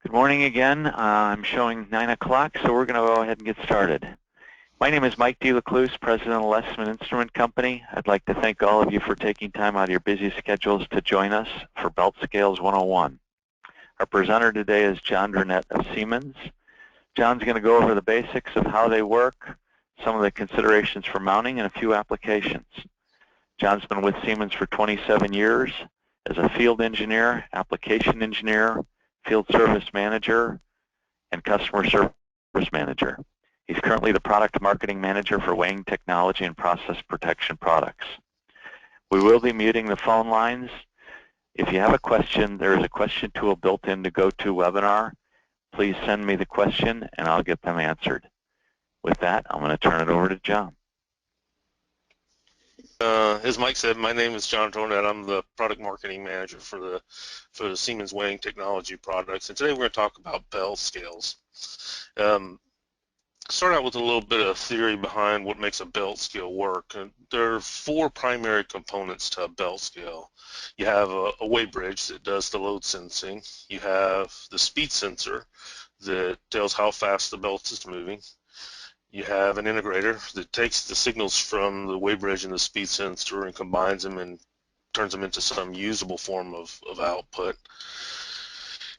Good morning again. I'm showing 9 o'clock, so we're going to go ahead and get started. My name is Mike DeLacluse, President of Lesman Instrument Company. I'd like to thank all of you for taking time out of your busy schedules to join us for Belt Scales 101. Our presenter today is John Dronette of Siemens. John's going to go over the basics of how they work, some of the considerations for mounting, and a few applications. John's been with Siemens for 27 years as a field engineer, application engineer, field service manager, and customer service manager. He's currently the product marketing manager for weighing technology and process protection products. We will be muting the phone lines. If you have a question, there is a question tool built in to GoToWebinar. Please send me the question and I'll get them answered. With that, I'm going to turn it over to John. As Mike said, my name is John Dronette. I'm the product marketing manager for the Siemens weighing technology products, and today we're going to talk about belt scales. Start out with a little bit of theory behind what makes a belt scale work. And there are four primary components to a belt scale. You have a weigh bridge that does the load sensing. You have the speed sensor that tells how fast the belt is moving. You have an integrator that takes the signals from the weigh bridge and the speed sensor and combines them and turns them into some usable form of output.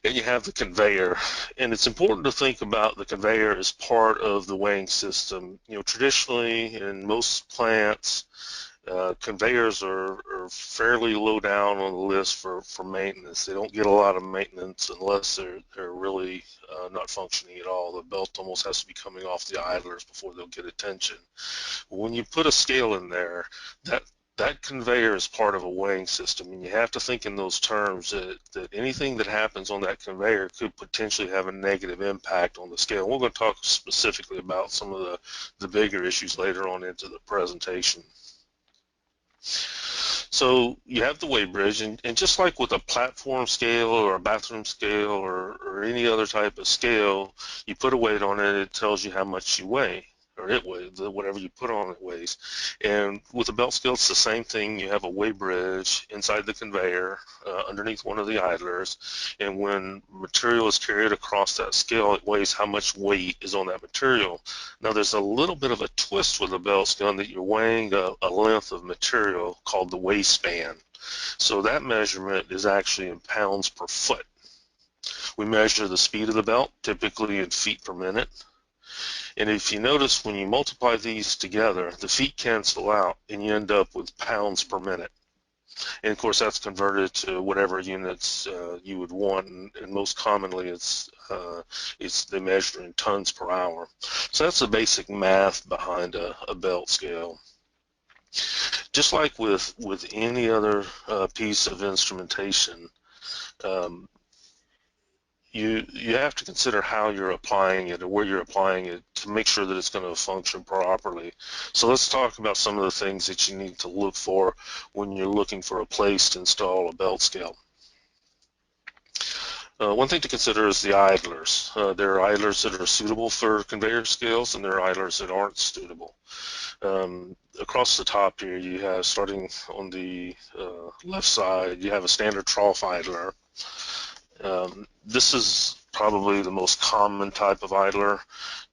And you have the conveyor, and it's important to think about the conveyor as part of the weighing system. You know, traditionally in most plants, conveyors are fairly low down on the list for maintenance. They don't get a lot of maintenance unless they're really not functioning at all. The belt almost has to be coming off the idlers before they'll get attention. When you put a scale in there, that conveyor is part of a weighing system, and you have to think in those terms that anything that happens on that conveyor could potentially have a negative impact on the scale. We're going to talk specifically about some of the bigger issues later on into the presentation. So you have the weigh bridge, and just like with a platform scale or a bathroom scale or any other type of scale, you put a weight on it, it tells you how much you weigh, or it weighs, whatever you put on it weighs. And with a belt scale, it's the same thing. You have a weigh bridge inside the conveyor underneath one of the idlers, and when material is carried across that scale, it weighs how much weight is on that material. Now there's a little bit of a twist with the belt scale in that you're weighing a length of material called the weigh span. So that measurement is actually in pounds per foot. We measure the speed of the belt, typically in feet per minute. And if you notice, when you multiply these together, the feet cancel out and you end up with pounds per minute. And of course that's converted to whatever units you would want, and most commonly they measure in tons per hour. So that's the basic math behind a belt scale. Just like with any other piece of instrumentation, you have to consider how you're applying it or where you're applying it to make sure that it's going to function properly. So let's talk about some of the things that you need to look for when you're looking for a place to install a belt scale. One thing to consider is the idlers. There are idlers that are suitable for conveyor scales, and there are idlers that aren't suitable. Across the top here, you have, starting on the left side, you have a standard trough idler. This is probably the most common type of idler.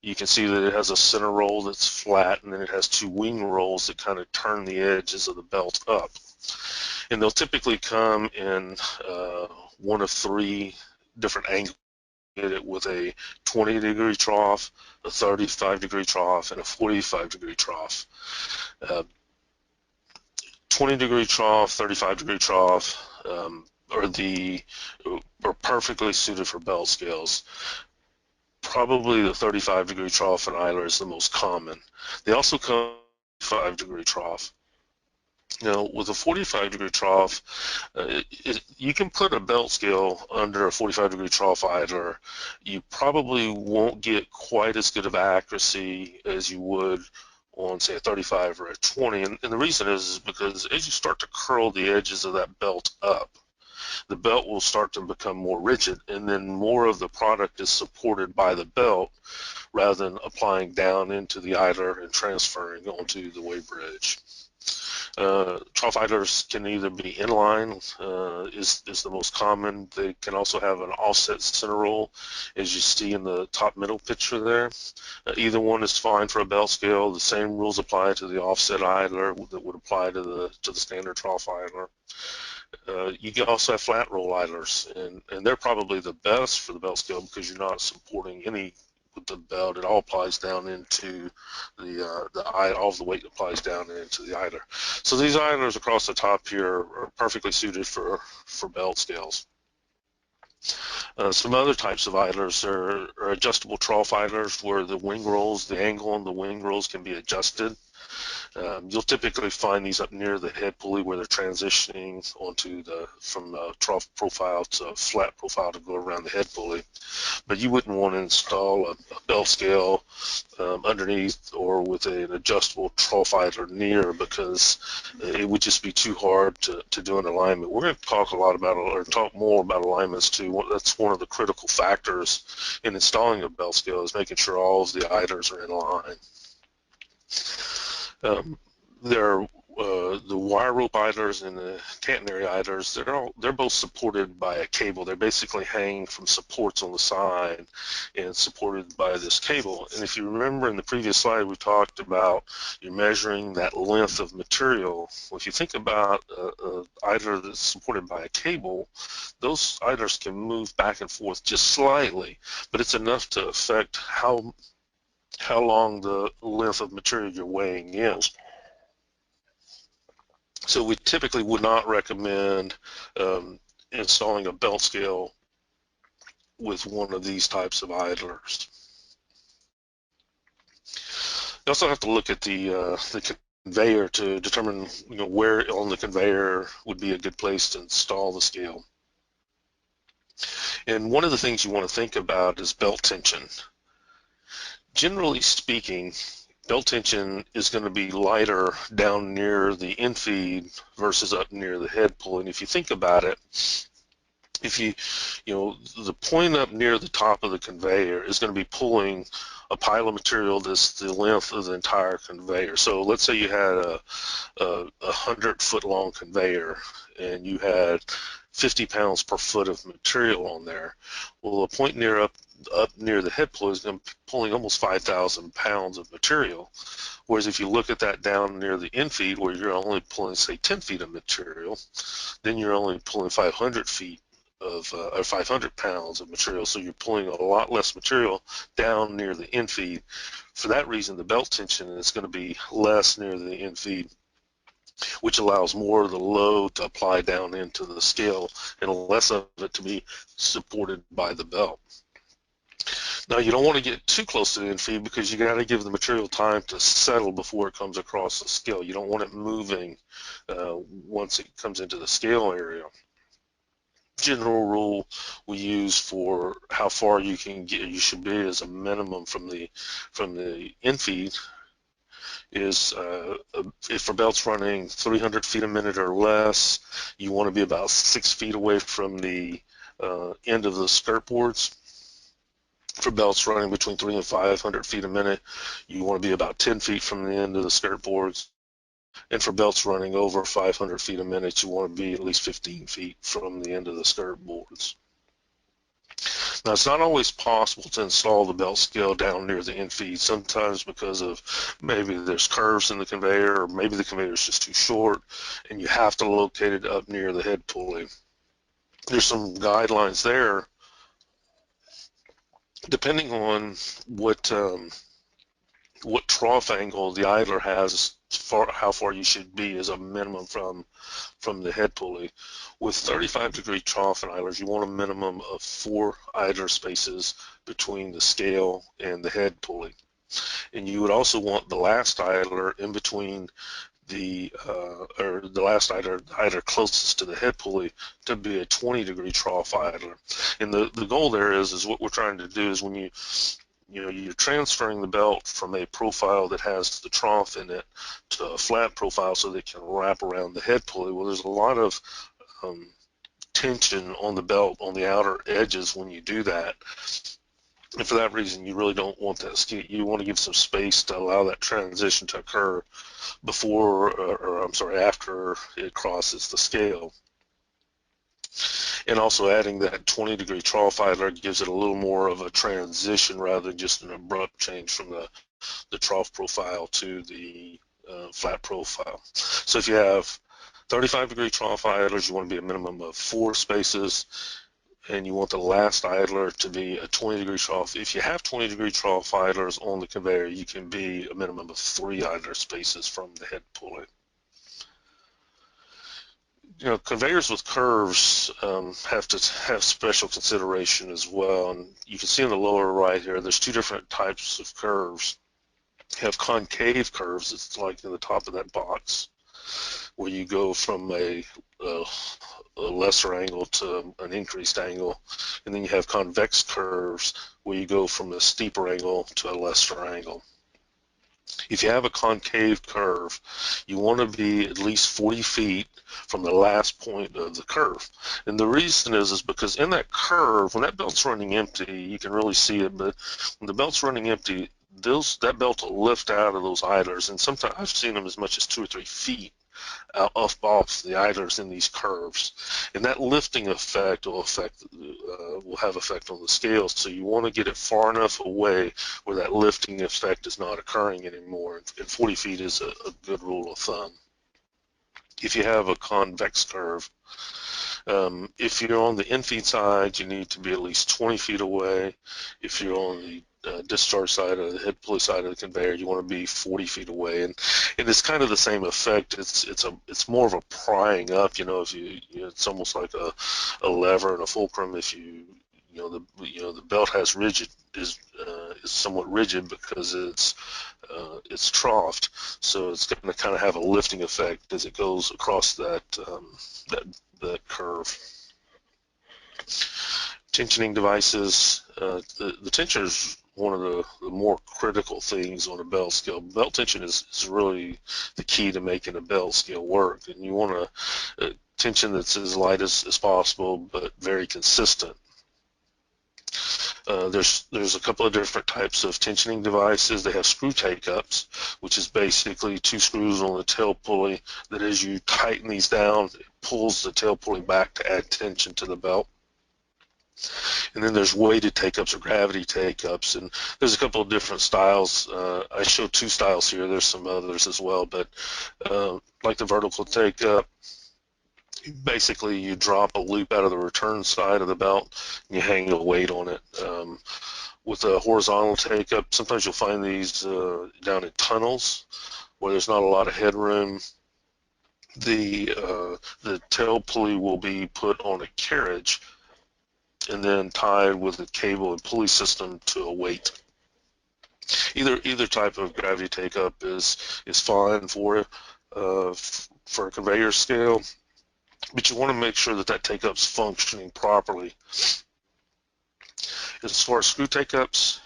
You can see that it has a center roll that's flat, and then it has two wing rolls that kind of turn the edges of the belt up. And they'll typically come in one of three different angles, with a 20-degree trough, a 35-degree trough, and a 45-degree trough. 20-degree trough, 35-degree trough are perfectly suited for belt scales. Probably the 35-degree trough and idler is the most common. They also come with a 45-degree trough. Now, with a 45-degree trough, you can put a belt scale under a 45-degree trough idler. You probably won't get quite as good of accuracy as you would on, say, a 35 or a 20. And the reason is because as you start to curl the edges of that belt up, the belt will start to become more rigid, and then more of the product is supported by the belt rather than applying down into the idler and transferring onto the weigh bridge. Trough idlers can either be inline, is the most common. They can also have an offset center roll, as you see in the top middle picture there. Either one is fine for a belt scale. The same rules apply to the offset idler that would apply to the standard trough idler. You can also have flat roll idlers, and they're probably the best for the belt scale because you're not supporting any with the belt. It all applies down into all of the weight applies down into the idler. So these idlers across the top here are perfectly suited for belt scales. Some other types of idlers are adjustable trough idlers, where the wing rolls, the angle on the wing rolls can be adjusted. You'll typically find these up near the head pulley where they're transitioning from trough profile to flat profile to go around the head pulley. But you wouldn't want to install a belt scale underneath or with an adjustable trough idler near, because it would just be too hard to do an alignment. We're going to talk talk more about alignments too. That's one of the critical factors in installing a belt scale, is making sure all of the idlers are in line. The wire rope idlers and the catenary idlers, they're both supported by a cable. They're basically hanging from supports on the side and supported by this cable. And if you remember in the previous slide, we talked about you're measuring that length of material. Well, if you think about an idler that's supported by a cable, those idlers can move back and forth just slightly, but it's enough to affect how long the length of material you're weighing is. So we typically would not recommend installing a belt scale with one of these types of idlers. You also have to look at the conveyor to determine where on the conveyor would be a good place to install the scale. And one of the things you want to think about is belt tension. Generally speaking, belt tension is going to be lighter down near the infeed versus up near the head pulley. And if you think about it, the point up near the top of the conveyor is going to be pulling a pile of material that's the length of the entire conveyor. So let's say you had a 100-foot long conveyor and you had 50 pounds per foot of material on there. Well, a point up near the head pulley is going to be pulling almost 5,000 pounds of material. Whereas if you look at that down near the infeed, where you're only pulling, say, 10 feet of material, then you're only pulling 500 pounds of material. So you're pulling a lot less material down near the infeed. For that reason, the belt tension is going to be less near the infeed, which allows more of the load to apply down into the scale and less of it to be supported by the belt. Now, you don't want to get too close to the infeed because you got to give the material time to settle before it comes across the scale. You don't want it moving once it comes into the scale area. General rule we use for how far you should be as a minimum from the infeed is if for belts running 300 feet a minute or less, you want to be about 6 feet away from the end of the skirt boards. For belts running between 300 and 500 feet a minute, you want to be about 10 feet from the end of the skirt boards. And for belts running over 500 feet a minute, you want to be at least 15 feet from the end of the skirt boards. Now, it's not always possible to install the belt scale down near the infeed, sometimes because of maybe there's curves in the conveyor, or maybe the conveyor is just too short, and you have to locate it up near the head pulley. There's some guidelines there, depending on what trough angle the idler has, how far you should be as a minimum from the head pulley. With 35-degree trough idlers, you want a minimum of 4 idler spaces between the scale and the head pulley. And you would also want the last idler in between the last idler closest to the head pulley to be a 20-degree trough idler. And the goal there is what we're trying to do is when you're transferring the belt from a profile that has the trough in it to a flat profile so they can wrap around the head pulley. Well, there's a lot of tension on the belt on the outer edges when you do that. And for that reason, you really don't want that scale. You want to give some space to allow that transition to occur before, or I'm sorry, after it crosses the scale. And also adding that 20-degree trough idler gives it a little more of a transition rather than just an abrupt change from the trough profile to the flat profile. So if you have 35-degree trough idlers, you want to be a minimum of 4 spaces, and you want the last idler to be a 20-degree trough. If you have 20-degree trough idlers on the conveyor, you can be a minimum of 3 idler spaces from the head pulley. You know, conveyors with curves have to have special consideration as well. And you can see in the lower right here, there's 2 different types of curves. You have concave curves, it's like in the top of that box, where you go from a lesser angle to an increased angle. And then you have convex curves, where you go from a steeper angle to a lesser angle. If you have a concave curve, you want to be at least 40 feet from the last point of the curve. And the reason is because in that curve, when that belt's running empty, you can really see it, but when the belt's running empty, that belt will lift out of those idlers, and sometimes I've seen them as much as 2 or 3 feet off the idlers in these curves, and that lifting effect will have effect on the scale. So you want to get it far enough away where that lifting effect is not occurring anymore, and 40 feet is a good rule of thumb. If you have a convex curve, if you're on the infeed side, you need to be at least 20 feet away. If you're on the discharge side or the head pulley side of the conveyor, you want to be 40 feet away, and it's kind of the same effect. It's more of a prying up. It's almost like a lever and a fulcrum. If the belt is somewhat rigid because it's troughed, so it's going to kind of have a lifting effect as it goes across that curve. Tensioning devices. The tensioner is one of the more critical things on a belt scale. Belt tension is really the key to making a belt scale work, and you want a tension that's as light as possible but very consistent. There's a couple of different types of tensioning devices. They have screw take-ups, which is basically 2 screws on the tail pulley that as you tighten these down, it pulls the tail pulley back to add tension to the belt. And then there's weighted take-ups or gravity take-ups, and there's a couple of different styles. I showed 2 styles here. There's some others as well, but like the vertical take-up, basically you drop a loop out of the return side of the belt and you hang a weight on it. With a horizontal take-up, sometimes you'll find these down in tunnels where there's not a lot of headroom. The tail pulley will be put on a carriage and then tied with a cable and pulley system to a weight. Either type of gravity take-up is fine for a conveyor scale, but you want to make sure that take-up's functioning properly. As far as screw take-ups,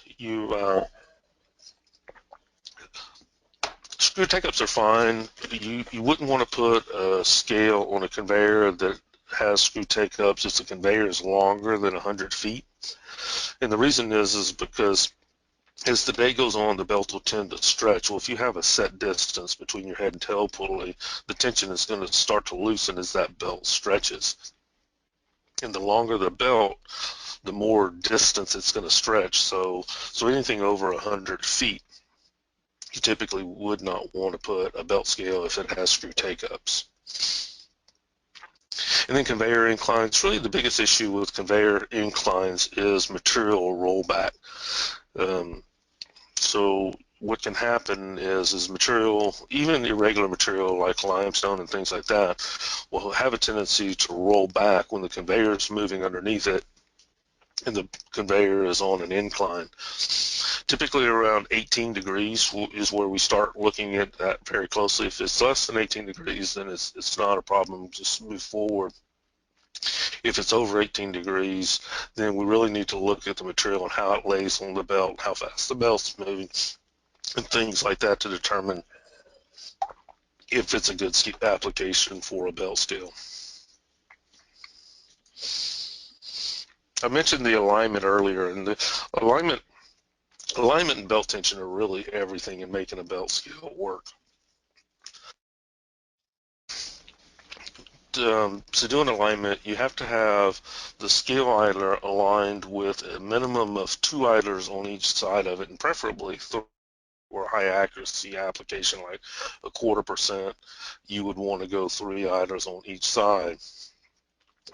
screw take-ups are fine. You wouldn't want to put a scale on a conveyor that has screw take-ups if the conveyor is longer than 100 feet. And the reason is because as the day goes on, the belt will tend to stretch. Well, if you have a set distance between your head and tail pulley, the tension is going to start to loosen as that belt stretches. And the longer the belt, the more distance it's going to stretch. So anything over 100 feet, you typically would not want to put a belt scale if it has screw take-ups. And then conveyor inclines. Really the biggest issue with conveyor inclines is material rollback. So what can happen is material, even irregular material like limestone and things like that, will have a tendency to roll back when the conveyor is moving underneath it and the conveyor is on an incline. Typically around 18 degrees is where we start looking at that very closely. If it's less than 18 degrees, then it's not a problem, just move forward. If it's over 18 degrees, then we really need to look at the material and how it lays on the belt, how fast the belt's moving, and things like that to determine if it's a good application for a belt scale. I mentioned the alignment earlier, and the alignment and belt tension are really everything in making a belt scale work. To do an alignment, you have to have the scale idler aligned with a minimum of 2 idlers on each side of it, and preferably for high accuracy application like 1/4%, you would want to go 3 idlers on each side.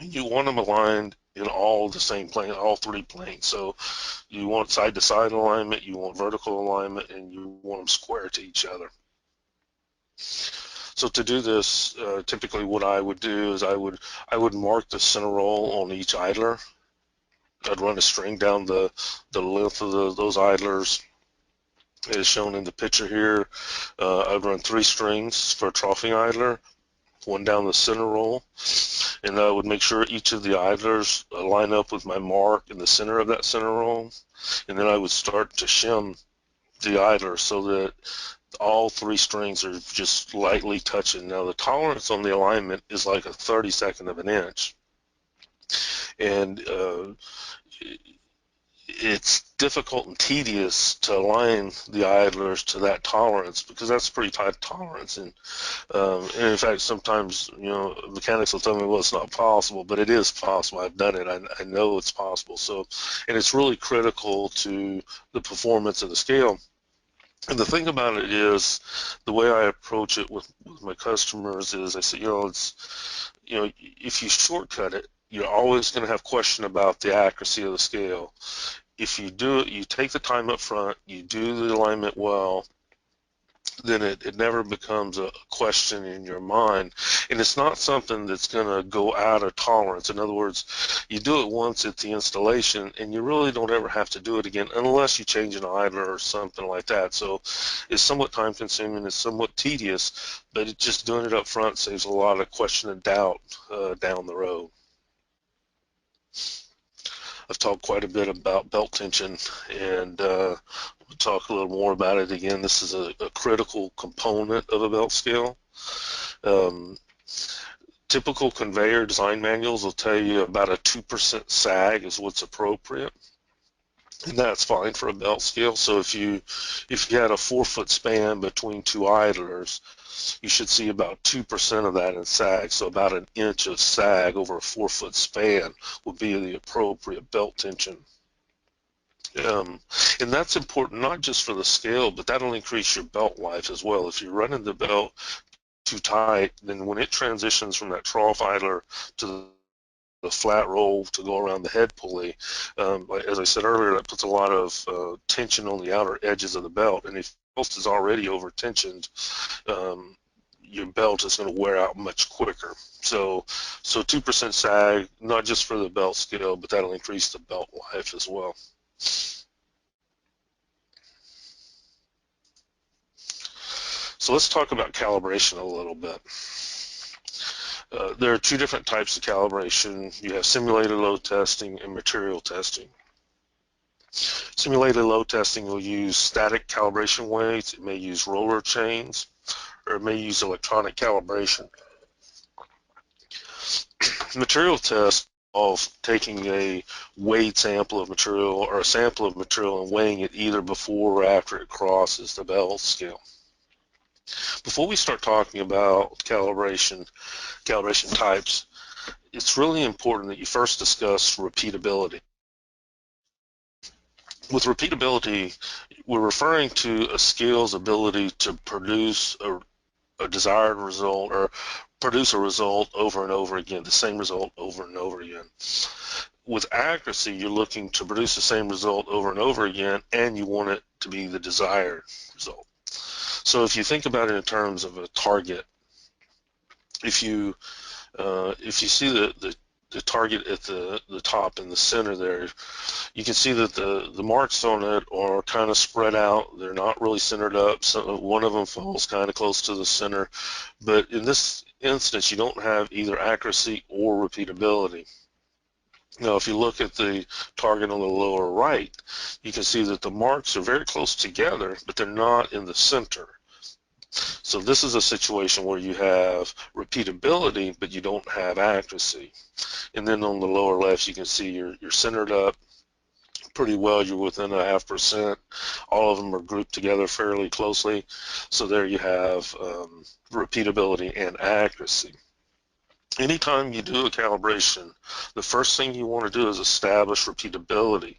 You want them aligned in all the same plane, all 3 planes. So you want side-to-side alignment, you want vertical alignment, and you want them square to each other. So to do this, typically what I would do is I would mark the center roll on each idler. I'd run a string down the length of those idlers as shown in the picture here. I'd run 3 strings for a troughing idler, 1 down the center roll, and I would make sure each of the idlers line up with my mark in the center of that center roll, and then I would start to shim the idler so that all 3 strings are just lightly touching. Now the tolerance on the alignment is like 1/32 of an inch, and it's difficult and tedious to align the idlers to that tolerance because that's pretty tight tolerance. And in fact, sometimes mechanics will tell me, well, it's not possible, but it is possible. I've done it. I know it's possible. So, and it's really critical to the performance of the scale. And the thing about it is, the way I approach it with my customers is I say, if you shortcut it, you're always going to have question about the accuracy of the scale. If you do it, you take the time up front, you do the alignment well, then it never becomes a question in your mind, and it's not something that's going to go out of tolerance. In other words, you do it once at the installation and you really don't ever have to do it again unless you change an idler or something like that. So it's somewhat time consuming, it's somewhat tedious, but just doing it up front saves a lot of question and doubt down the road. I've talked quite a bit about belt tension, and we'll talk a little more about it again. This is a critical component of a belt scale. Typical conveyor design manuals will tell you about a 2% sag is what's appropriate, and that's fine for a belt scale. So if you had a 4-foot span between 2 idlers, you should see about 2% of that in sag. So about an inch of sag over a 4-foot span would be the appropriate belt tension. And that's important not just for the scale, but that'll increase your belt life as well. If you're running the belt too tight, then when it transitions from that trough idler to the flat roll to go around the head pulley, as I said earlier, that puts a lot of tension on the outer edges of the belt. And if the belt is already over tensioned, your belt is going to wear out much quicker. So 2% sag, not just for the belt scale, but that'll increase the belt life as well. So let's talk about calibration a little bit. There are 2 different types of calibration. You have simulated load testing and material testing. Simulated load testing will use static calibration weights, it may use roller chains, or it may use electronic calibration. Material tests involve taking a weighed sample of material or a sample of material and weighing it either before or after it crosses the belt scale. Before we start talking about calibration types, it's really important that you first discuss repeatability. With repeatability, we're referring to a scale's ability to produce a desired result or produce a result over and over again, the same result over and over again. With accuracy, you're looking to produce the same result over and over again, and you want it to be the desired result. So if you think about it in terms of a target, if you see the target at the top in the center there, you can see that the marks on it are kind of spread out. They're not really centered up. So one of them falls kind of close to the center. But in this instance, you don't have either accuracy or repeatability. Now, if you look at the target on the lower right, you can see that the marks are very close together, but they're not in the center. So this is a situation where you have repeatability, but you don't have accuracy. And then on the lower left, you can see you're centered up pretty well. You're within 0.5%. All of them are grouped together fairly closely. So there you have repeatability and accuracy. Anytime you do a calibration, the first thing you want to do is establish repeatability,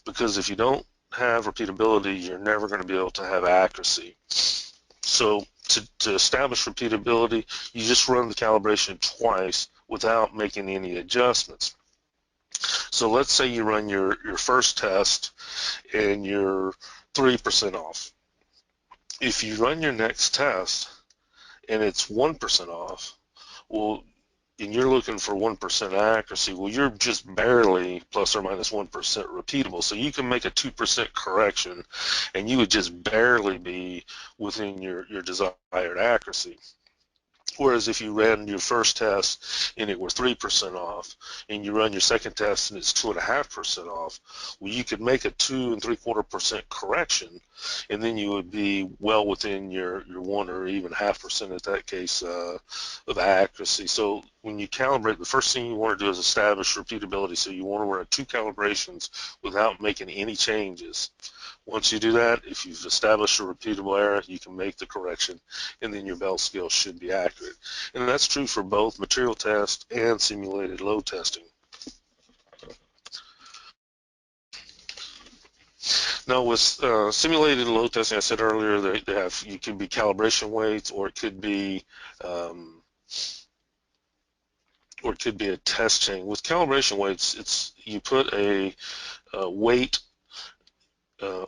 because if you don't have repeatability, you're never going to be able to have accuracy. So to establish repeatability, you just run the calibration twice without making any adjustments. So let's say you run your first test and you're 3% off. If you run your next test and it's 1% off, well, and you're looking for 1% accuracy, well, you're just barely plus or minus 1% repeatable. So you can make a 2% correction and you would just barely be within your desired accuracy. Whereas if you ran your first test and it was 3% off, and you run your second test and it's 2.5% off, well, you could make a 2 3/4% correction, and then you would be well within your 1 or even 0.5% at that case of accuracy. So when you calibrate, the first thing you want to do is establish repeatability. So you want to run 2 calibrations without making any changes. Once you do that, if you've established a repeatable error, you can make the correction, and then your belt scale should be accurate. And that's true for both material test and simulated load testing. Now with simulated load testing, I said earlier, they have, you could be calibration weights, or it could be a test chain. With calibration weights, it's you put a weight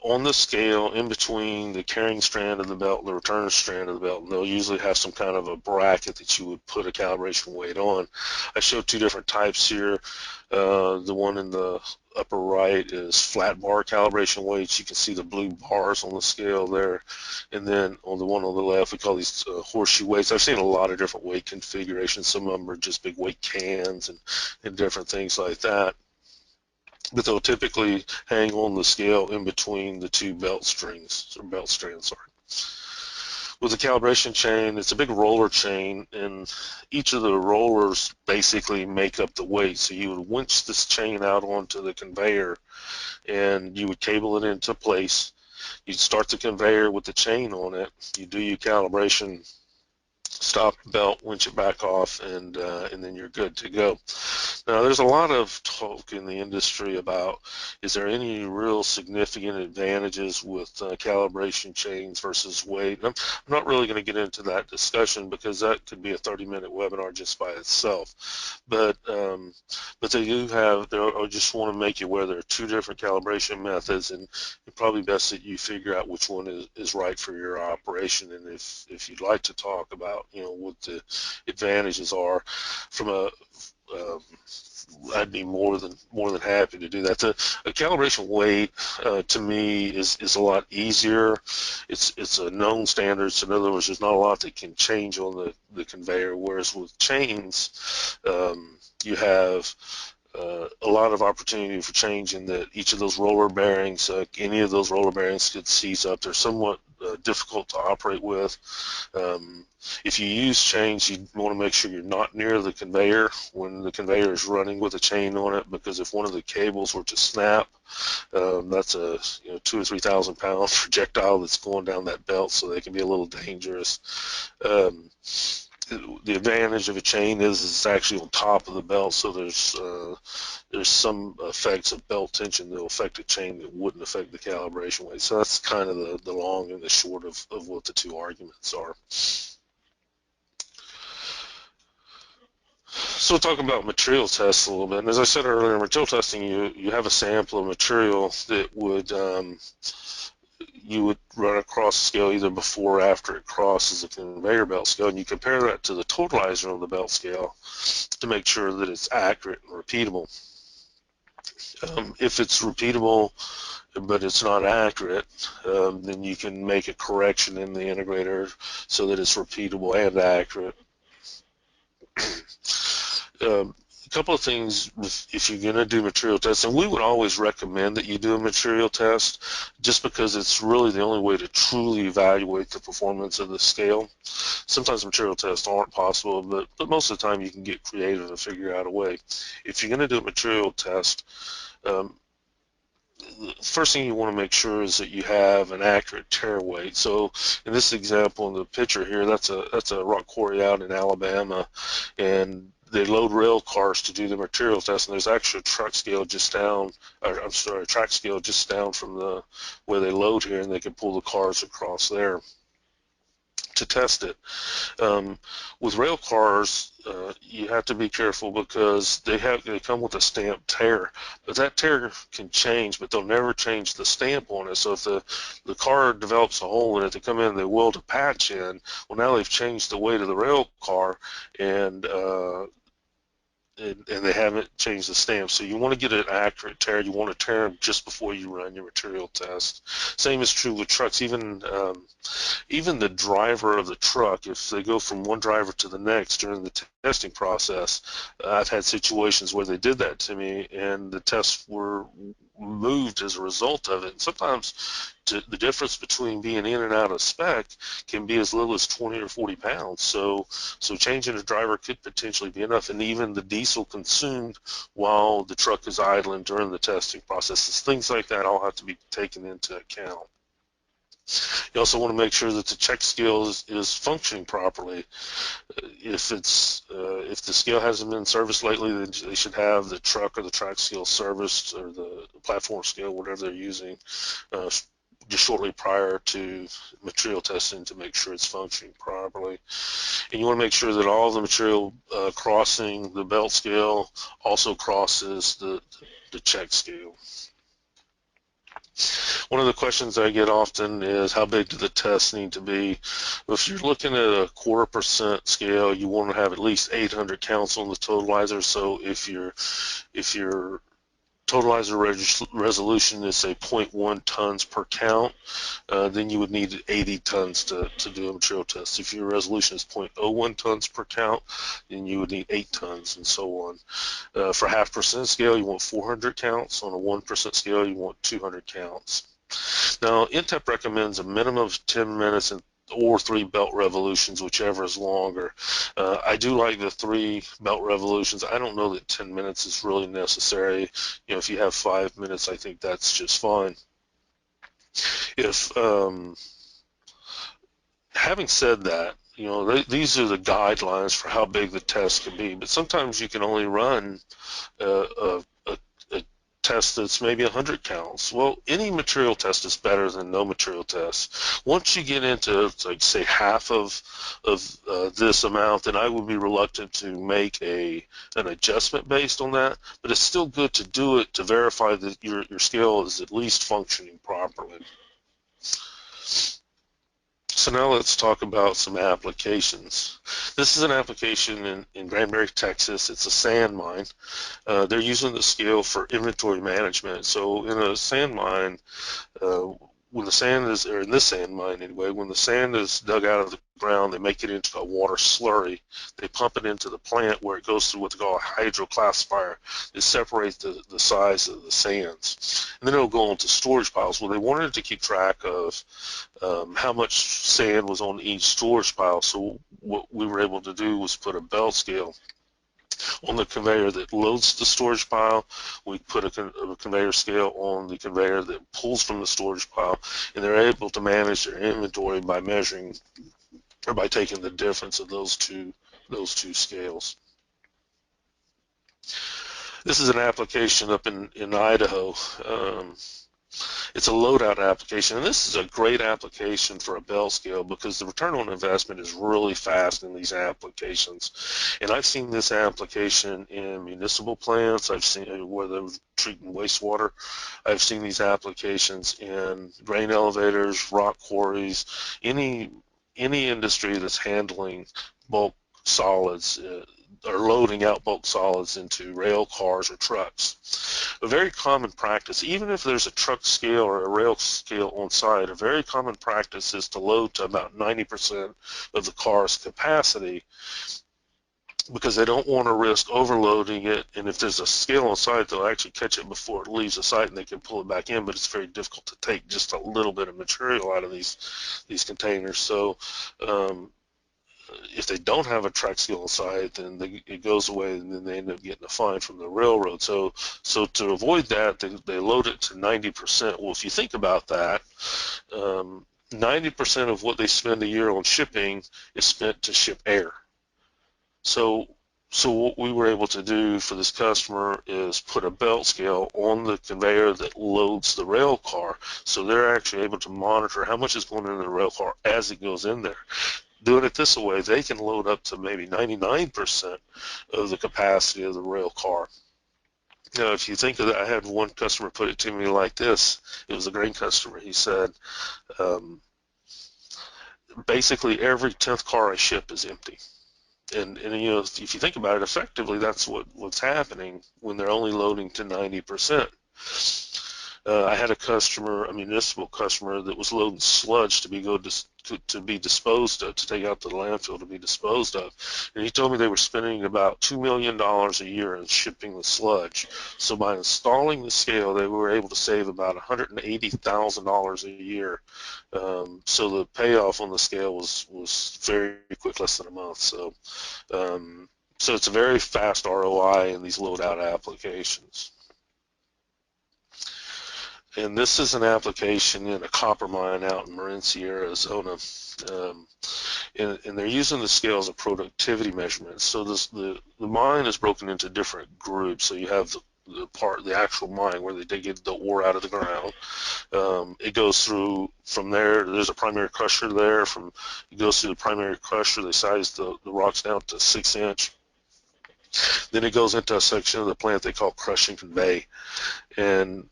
on the scale in between the carrying strand of the belt and the return strand of the belt, and they'll usually have some kind of a bracket that you would put a calibration weight on. I showed 2 different types here. The one in the upper right is flat bar calibration weights. You can see the blue bars on the scale there. And then on the one on the left, we call these horseshoe weights. I've seen a lot of different weight configurations. Some of them are just big weight cans and different things like that. But they'll typically hang on the scale in between the 2 belt strings, or belt strands, sorry. With the calibration chain, it's a big roller chain, and each of the rollers basically make up the weight. So you would winch this chain out onto the conveyor, and you would cable it into place. You'd start the conveyor with the chain on it. You do your calibration, stop the belt, winch it back off, and then you're good to go. Now, there's a lot of talk in the industry about, is there any real significant advantages with calibration chains versus weight? And I'm not really going to get into that discussion, because that could be a 30-minute webinar just by itself. But they do have, I just want to make you aware there are 2 different calibration methods, and it's probably best that you figure out which one is right for your operation. And if you'd like to talk about, what the advantages are from a I'd be more than happy to do that. A calibration weight to me is a lot easier. It's a known standard, so in other words, there's not a lot that can change on the conveyor. Whereas with chains, you have a lot of opportunity for change in that each of those roller bearings, any of those roller bearings could seize up. They're somewhat difficult to operate with. If you use chains, you want to make sure you're not near the conveyor when the conveyor is running with a chain on it, because if one of the cables were to snap, that's a 2,000 or 3,000 pound projectile that's going down that belt, so they can be a little dangerous. The advantage of a chain is it's actually on top of the belt, so there's some effects of belt tension that will affect a chain that wouldn't affect the calibration weight. So that's kind of the long and the short of what the 2 arguments are. So we'll talk about material tests a little bit. And as I said earlier, in material testing, you have a sample of material that you would run across the scale either before or after it crosses the conveyor belt scale, and you compare that to the totalizer on the belt scale to make sure that it's accurate and repeatable. If it's repeatable but it's not accurate, then you can make a correction in the integrator so that it's repeatable and accurate. couple of things if you're going to do material tests, and we would always recommend that you do a material test just because it's really the only way to truly evaluate the performance of the scale. Sometimes material tests aren't possible, but most of the time you can get creative and figure out a way. If you're going to do a material test, the first thing you want to make sure is that you have an accurate tear weight. So in this example in the picture here, that's a rock quarry out in Alabama, and they load rail cars to do the material test, and there's actually a truck scale just down, or I'm sorry, a track scale just down from the where they load here, and they can pull the cars across there to test it. With rail cars, you have to be careful because they come with a stamped tear, but that tear can change, but they'll never change the stamp on it. So if the car develops a hole in it, they come in and they weld a patch in. Well, now they've changed the weight of the rail car, and they haven't changed the stamp. So you want to get an accurate tear. You want to tear them just before you run your material test. Same is true with trucks. Even the driver of the truck, if they go from one driver to the next during the testing process, I've had situations where they did that to me, and the tests were moved as a result of it. And sometimes the difference between being in and out of spec can be as little as 20 or 40 pounds. So changing a driver could potentially be enough, and even the diesel consumed while the truck is idling during the testing processes, things like that all have to be taken into account. You also want to make sure that the check scale is functioning properly. If the scale hasn't been serviced lately, then they should have the truck or the track scale serviced, or the platform scale, whatever they're using, just shortly prior to material testing to make sure it's functioning properly. And you want to make sure that all the material crossing the belt scale also crosses the check scale. One of the questions I get often is, how big do the tests need to be? Well, if you're looking at a 0.25% scale, you want to have at least 800 counts on the totalizer. So if your totalizer resolution is, say, 0.1 tons per count, then you would need 80 tons to do a material test. If your resolution is 0.01 tons per count, then you would need 8 tons, and so on. For 0.5% scale, you want 400 counts. On a 1% scale, you want 200 counts. Now, NTEP recommends a minimum of 10 minutes or 3 belt revolutions, whichever is longer. I do like the 3 belt revolutions. I don't know that 10 minutes is really necessary. You know, if you have 5 minutes, I think that's just fine. Having said that, you know, these are the guidelines for how big the test can be, but sometimes you can only run a test that's maybe 100 counts. Well, any material test is better than no material test. Once you get into, like, say, half of this amount, then I would be reluctant to make an adjustment based on that, but it's still good to do it to verify that your scale is at least functioning properly. So now let's talk about some applications. This is an application in Granbury, Texas. It's a sand mine. They're using the scale for inventory management. So in a sand mine, when the sand is, or in this sand mine anyway, when the sand is dug out of the ground, they make it into a water slurry. They pump it into the plant where it goes through what they call a hydroclassifier. They separate the size of the sands. And then it'll go into storage piles. Well, they wanted to keep track of how much sand was on each storage pile. So what we were able to do was put a belt scale on the conveyor that loads the storage pile. We put a conveyor scale on the conveyor that pulls from the storage pile, and they're able to manage their inventory by measuring, or by taking the difference of those two scales. This is an application up in Idaho. It's a loadout application, and this is a great application for a belt scale because the return on investment is really fast in these applications. And I've seen this application in municipal plants. I've seen where they're treating wastewater. I've seen these applications in grain elevators, rock quarries, any industry that's handling bulk solids, or loading out bulk solids into rail cars or trucks. A very common practice, even if there's a truck scale or a rail scale on site, a very common practice is to load to about 90% of the car's capacity because they don't want to risk overloading it, and if there's a scale on site, they'll actually catch it before it leaves the site and they can pull it back in, but it's very difficult to take just a little bit of material out of these containers. So if they don't have a track scale on site, then it goes away, and then they end up getting a fine from the railroad. So to avoid that, they load it to 90%. Well, if you think about that, 90% of what they spend a year on shipping is spent to ship air. So what we were able to do for this customer is put a belt scale on the conveyor that loads the rail car, so they're actually able to monitor how much is going into the rail car as it goes in there. Doing it this way, they can load up to maybe 99% of the capacity of the rail car. Now, if you think of that, I had one customer put it to me like this. It was a grain customer. He said, basically every 10th car I ship is empty. And you know, if you think about it, effectively, that's what's happening when they're only loading to 90%. I had a customer, a municipal customer, that was loading sludge to be disposed of, to take out to the landfill to be disposed of, and he told me they were spending about $2 million a year in shipping the sludge. So by installing the scale, they were able to save about $180,000 a year. So the payoff on the scale was very quick, less than a month. So it's a very fast ROI in these load-out applications. And this is an application in a copper mine out in Morenci, Arizona. And they're using the scale as a productivity measurement. So the mine is broken into different groups. So you have the actual mine where they get the ore out of the ground. It goes through, from there, there's a primary crusher there. It goes through the primary crusher. They size the rocks down to 6-inch. Then it goes into a section of the plant they call crush and convey. And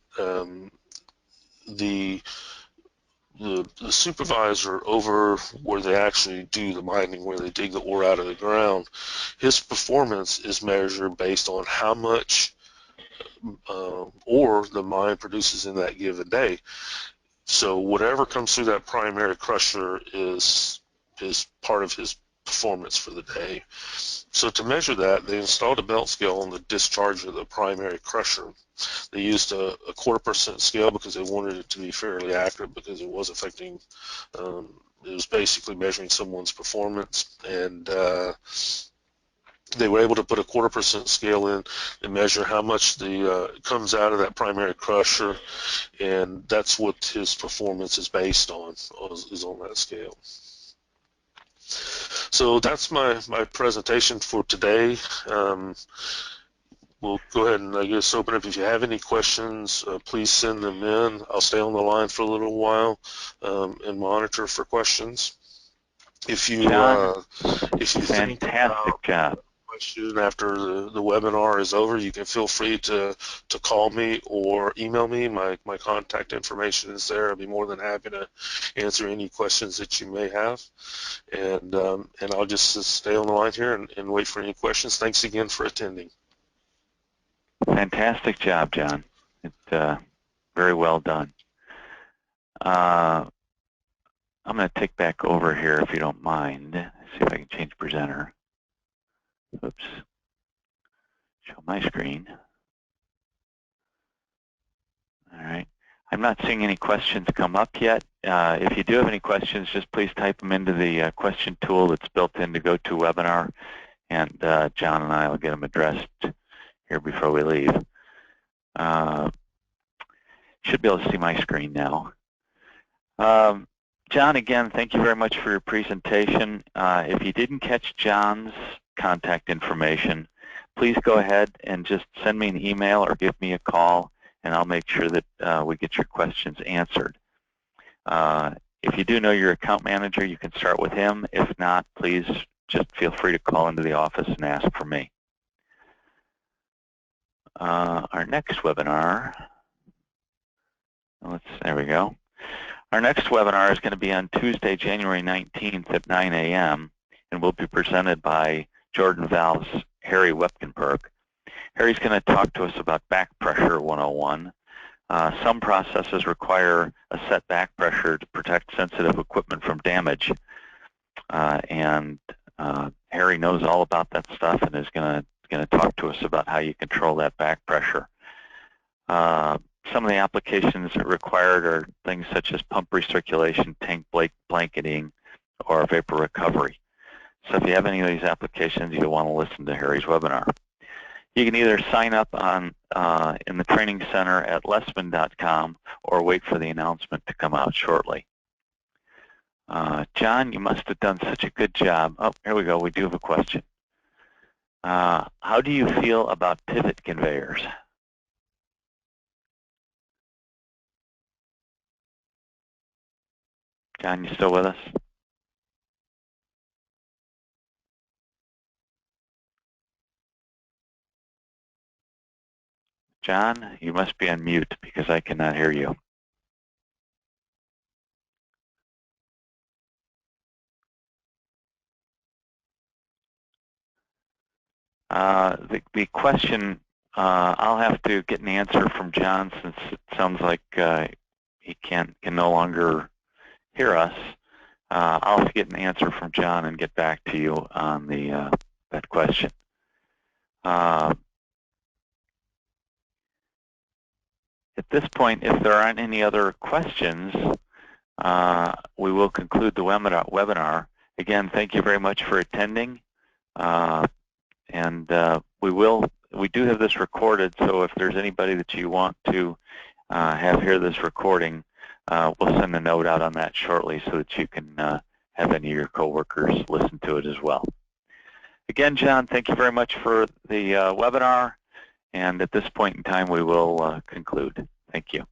the supervisor over where they actually do the mining, where they dig the ore out of the ground, his performance is measured based on how much ore the mine produces in that given day. So whatever comes through that primary crusher is part of his performance for the day. So to measure that, they installed a belt scale on the discharge of the primary crusher. They used a 0.25% scale because they wanted it to be fairly accurate, because it was affecting, it was basically measuring someone's performance. And they were able to put a 0.25% scale in and measure how much comes out of that primary crusher, and that's what his performance is based on, is on that scale. So that's my presentation for today. We'll go ahead and, I guess, open up. If you have any questions, please send them in. I'll stay on the line for a little while and monitor for questions. If you think fantastic job. question after the webinar is over, you can feel free to call me or email me. My contact information is there. I'll be more than happy to answer any questions that you may have. And I'll just stay on the line here and wait for any questions. Thanks again for attending. Fantastic job, John. Very well done. I'm going to take back over here, if you don't mind. See if I can change presenter. Oops. Show my screen. All right. I'm not seeing any questions come up yet. If you do have any questions, just please type them into the question tool that's built into GoToWebinar, and John and I will get them addressed here before we leave. Should be able to see my screen now. John, again, thank you very much for your presentation. If you didn't catch John's contact information, please go ahead and just send me an email or give me a call, and I'll make sure that we get your questions answered. If you do know your account manager, you can start with him. If not, please just feel free to call into the office and ask for me. Our next webinar, there we go. Our next webinar is going to be on Tuesday, January 19th at 9 a.m. and will be presented by Jordan Valve's Harry Wepkenberg. Harry's going to talk to us about Backpressure 101. Some processes require a set back pressure to protect sensitive equipment from damage, and Harry knows all about that stuff and is going to talk to us about how you control that back pressure. Some of the applications that are required are things such as pump recirculation, tank blanketing, or vapor recovery. So if you have any of these applications, you'll want to listen to Harry's webinar. You can either sign up on in the training center at lesman.com or wait for the announcement to come out shortly. John, you must have done such a good job. Oh, here we go. We do have a question. How do you feel about pivot conveyors? John, you still with us? John, you must be on mute because I cannot hear you. The question, I'll have to get an answer from John since it sounds like he can no longer hear us. I'll have to get an answer from John and get back to you on the that question. At this point, if there aren't any other questions, we will conclude the webinar. Again, thank you very much for attending. We do have this recorded, so if there's anybody that you want to have hear this recording, we'll send a note out on that shortly so that you can have any of your coworkers listen to it as well. Again, John, thank you very much for the webinar, and at this point in time, we will conclude. Thank you.